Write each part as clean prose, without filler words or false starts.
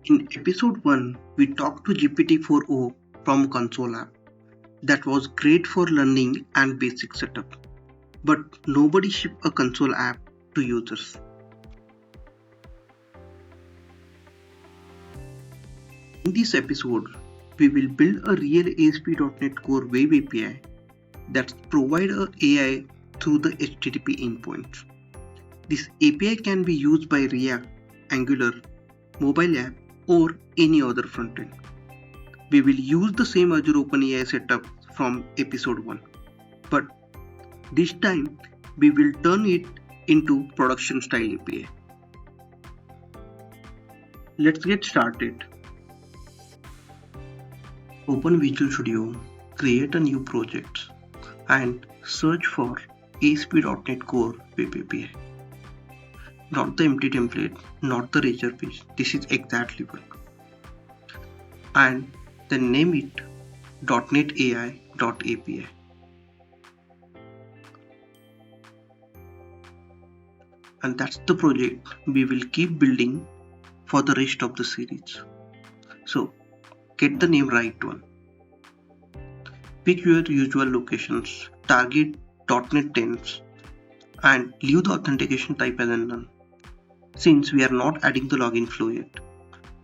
In episode 1, we talked to GPT-4o from Console app that was great for learning and basic setup, but nobody shipped a console app to users. In this episode, we will build a real ASP.NET Core Web API that provides AI through the HTTP endpoints. This API can be used by React, Angular, mobile app, or any other frontend. We will use the same Azure OpenAI setup from episode 1, but this time we will turn it into production style API. Let's get started. Open Visual Studio, create a new project, and search for ASP.NET Core Web API. Not the empty template, not the razor page, this is exactly one. And then name it .NET AI.API. And that's the project we will keep building for the rest of the series. So get the name right one. Pick your usual locations, target .NET 10s, and leave the authentication type as none. Since we are not adding the login flow yet,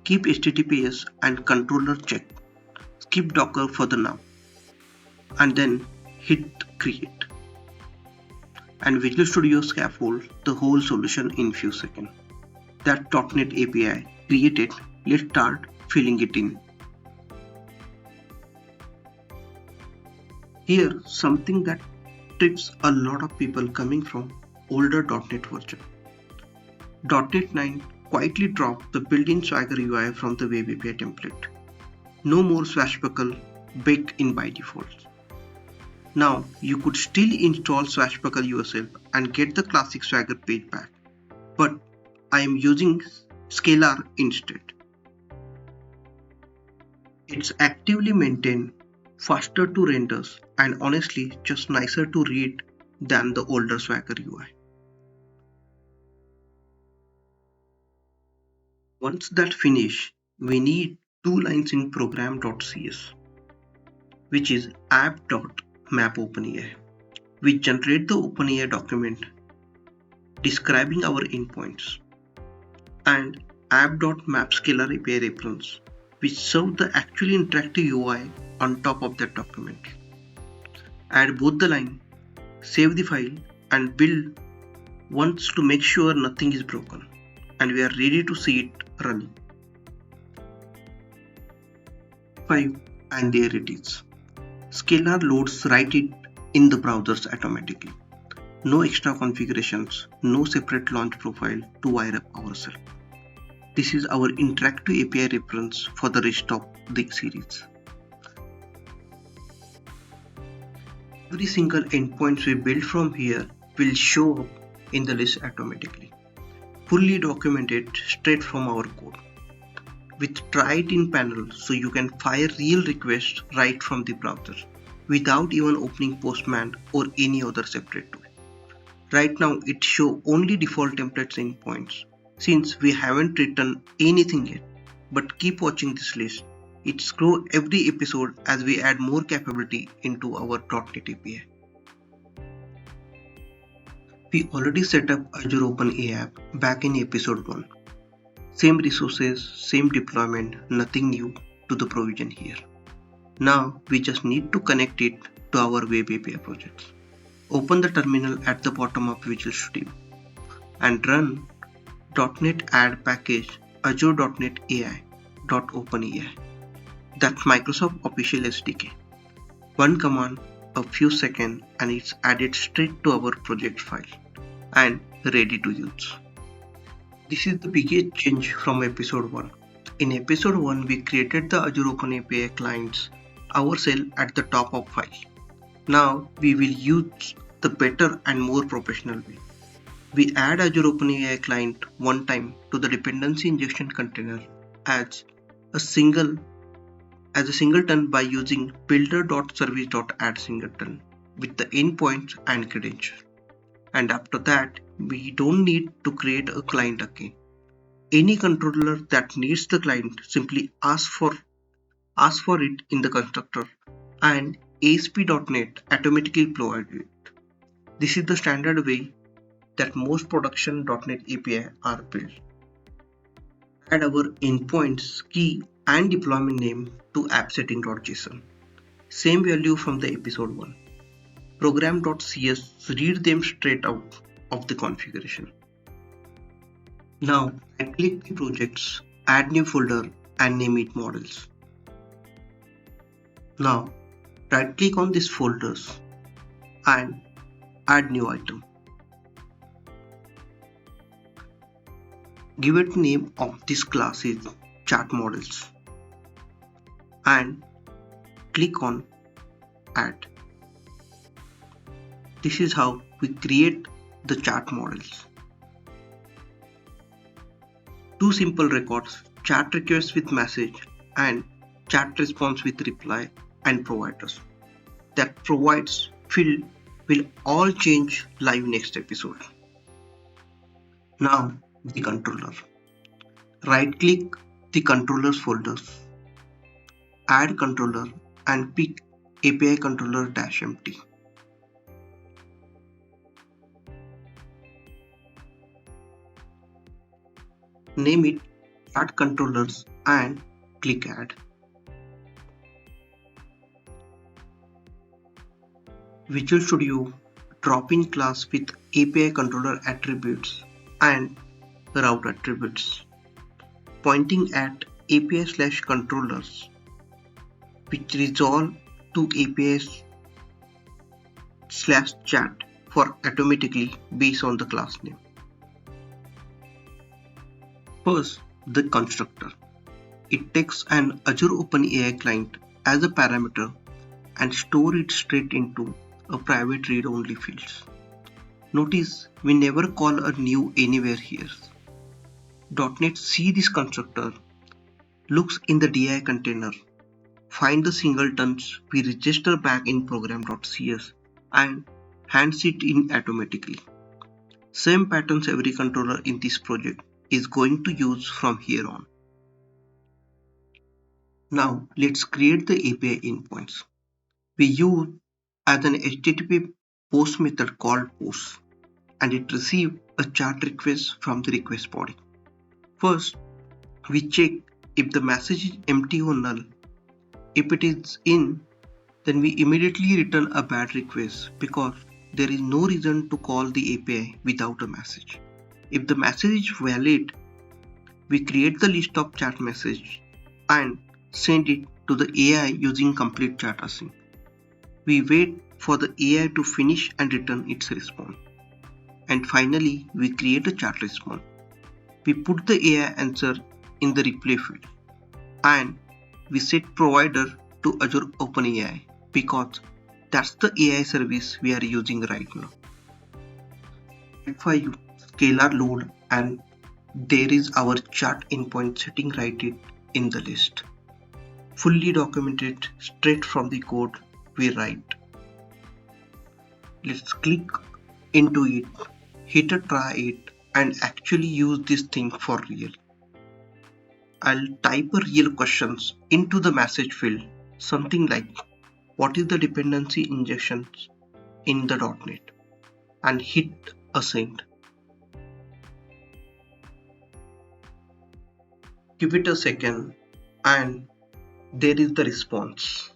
keep HTTPS and controller checked. Skip Docker for the now, and then hit create. And Visual Studio scaffold the whole solution in few seconds. That .NET API created, let's start filling it in. Here, something that trips a lot of people coming from older .NET version. .NET 9 quietly dropped the built-in Swagger UI from the Web API template. No more Swashbuckle baked in by default. Now you could still install Swashbuckle yourself and get the classic Swagger page back, but I am using Scalar instead. It's actively maintained, faster to render, and honestly just nicer to read than the older Swagger UI. Once that finish, we need two lines in program.cs, which is app.mapOpenAI. We generate the OpenAI document describing our endpoints, and app.mapScalar API reference, which serve the actually interactive UI on top of that document. Add both the line, save the file, and build once to make sure nothing is broken, and we are ready to see it running. 5, and there it is. Scalar loads right it in the browsers automatically. No extra configurations, no separate launch profile to wire up ourselves. This is our interactive API reference for the rest of the series. Every single endpoint we build from here will show up in the list automatically, fully documented straight from our code, with try it in panel so you can fire real requests right from the browser without even opening Postman or any other separate tool. Right now it shows only default templates endpoints since we haven't written anything yet, but keep watching this list. It's grow every episode as we add more capability into our .NET API. We already set up Azure OpenAI app back in episode 1. Same resources, same deployment, nothing new to the provision here. Now we just need to connect it to our Web API projects. Open the terminal at the bottom of Visual Studio and run .NET add package azure.net AI.openai. That's Microsoft official SDK. One command, a few seconds, and it's added straight to our project file and ready to use. This is the biggest change from episode 1. In episode 1, we created the Azure OpenAI clients ourselves at the top of file. Now we will use the better and more professional way. We add Azure OpenAI client one time to the dependency injection container as a singleton by using builder.service.add_singleton with the endpoints and credentials. And after that, we don't need to create a client again. Any controller that needs the client simply asks for it in the constructor, and ASP.NET automatically provides it. This is the standard way that most production .NET API are built. Add our endpoints, key, and deployment name to appsetting.json. Same value from the episode 1. Program.cs read them straight out of the configuration. Now I click the projects, add new folder, and name it models. Now right click on these folders and add new item. Give it name of this class is chat models and click on add. This is how we create the chat models. Two simple records, chat request with message and chat response with reply and providers. That provides field will all change live next episode. Now the controller. Right click the controllers folders, add controller and pick API controller -empty. Name it chat controllers and click add. Visual Studio drop-in class with API controller attributes and route attributes, pointing at API/controllers, which resolve to API/chat for automatically based on the class name. First, the constructor. It takes an Azure OpenAI client as a parameter and store it straight into a private read-only fields. Notice we never call a new anywhere here. .NET see this constructor, looks in the DI container, find the singletons we register back in program.cs and hands it in automatically. Same patterns every controller in this project is going to use from here on. Now let's create the API endpoints. We use as an HTTP post method called post, and it receives a chat request from the request body. First, we check if the message is empty or null. If it is in, then we immediately return a bad request because there is no reason to call the API without a message. If the message is valid, we create the list of chat message and send it to the AI using complete chat async. We wait for the AI to finish and return its response. And finally, we create a chat response. We put the AI answer in the replay field and we set provider to Azure OpenAI because that's the AI service we are using right now. If I use scalar load and there is our chat endpoint setting right in the list. Fully documented straight from the code we write. Let's click into it, hit a try it and actually use this thing for real. I'll type a real questions into the message field, something like what is the dependency injections in the .NET and hit a send. Give it a second and there is the response.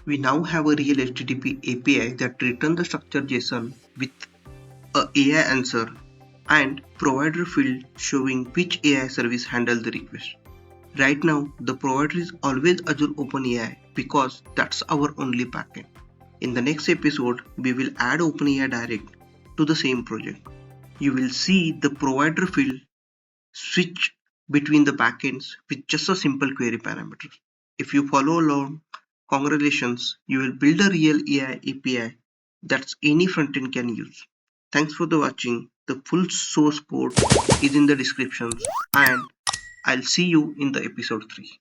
We now have a real HTTP API that returns the structured JSON with a AI answer and provider field showing which AI service handled the request. Right now, the provider is always Azure OpenAI because that's our only backend. In the next episode, we will add OpenAI Direct to the same project. You will see the provider field switch between the backends with just a simple query parameter. If you follow along, congratulations, you will build a real AI API that any frontend can use. Thanks for the watching. The full source code is in the descriptions and I'll see you in the episode 3.